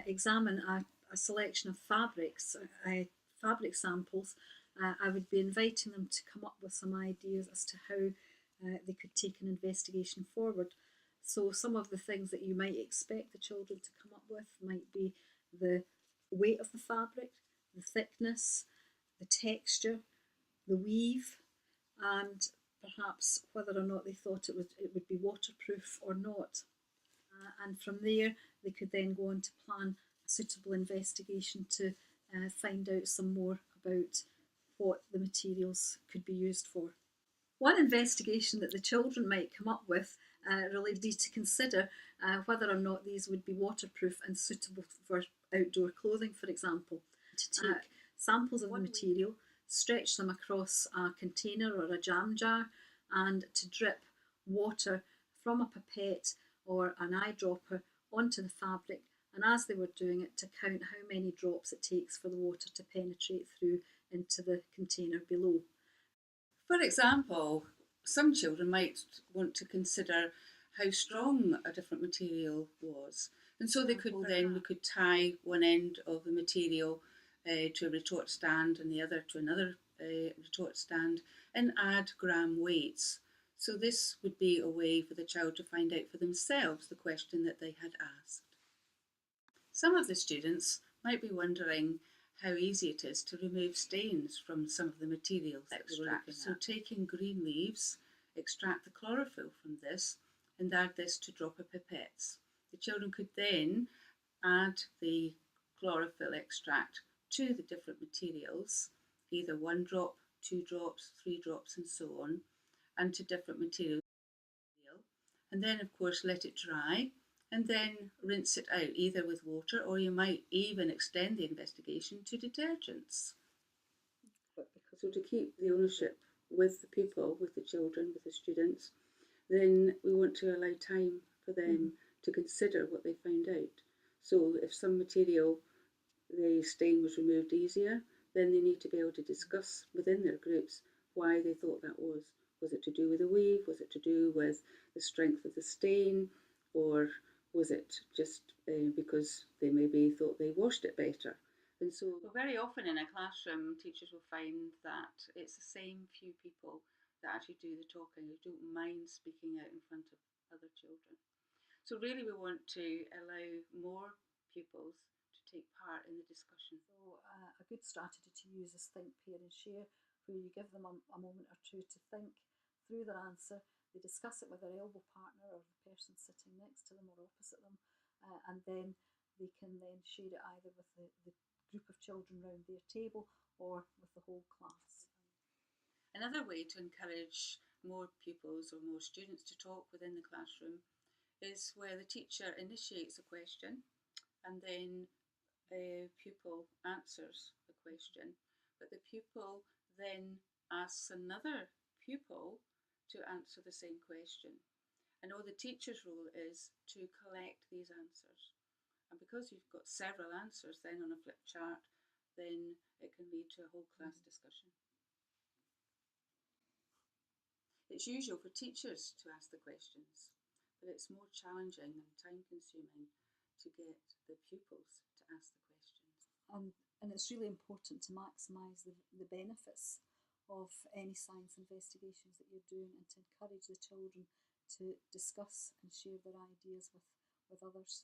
examine a selection of fabrics, fabric samples, I would be inviting them to come up with some ideas as to how they could take an investigation forward. So some of the things that you might expect the children to come up with might be the weight of the fabric, the thickness, the texture, the weave, and perhaps whether or not they thought it would be waterproof or not. And from there, they could then go on to plan a suitable investigation to find out some more about what the materials could be used for. One investigation that the children might come up with really be to consider whether or not these would be waterproof and suitable for outdoor clothing, for example. To take samples of the material, stretch them across a container or a jam jar, and to drip water from a pipette or an eyedropper onto the fabric, and as they were doing it, to count how many drops it takes for the water to penetrate through into the container below. For example, some children might want to consider how strong a different material was, and so we could tie one end of the material to a retort stand and the other to another retort stand, and add gram weights. So this would be a way for the child to find out for themselves the question that they had asked. Some of the students might be wondering how easy it is to remove stains from some of the materials that we were looking at. So taking green leaves, extract the chlorophyll from this and add this to dropper pipettes. The children could then add the chlorophyll extract to the different materials, either 1 drop, 2 drops, 3 drops and so on, and to different materials. And then of course let it dry and then rinse it out either with water, or you might even extend the investigation to detergents. So to keep the ownership with the people, with the children, with the students, then we want to allow time for them to consider what they found out. So if some material, the stain was removed easier, then they need to be able to discuss within their groups why they thought that was. Was it to do with the weave? Was it to do with the strength of the stain? Or was it just because they maybe thought they washed it better? And so very often in a classroom, teachers will find that it's the same few people that actually do the talking, who don't mind speaking out in front of other children. So really we want to allow more pupils to take part in the discussion. So a good strategy to use is think, pair and share, where you give them a moment or two to think through their answer. They discuss it with their elbow partner or the person sitting next to them or opposite them, and then they can then share it either with the group of children around their table or with the whole class. Another way to encourage more pupils or more students to talk within the classroom is where the teacher initiates a question and then a pupil answers the question, but the pupil then asks another pupil to answer the same question. And all the teacher's role is to collect these answers. And because you've got several answers then on a flip chart, then it can lead to a whole class discussion. It's usual for teachers to ask the questions, but it's more challenging and time-consuming to get the pupils to ask the questions. And it's really important to maximise the benefits of any science investigations that you're doing, and to encourage the children to discuss and share their ideas with others.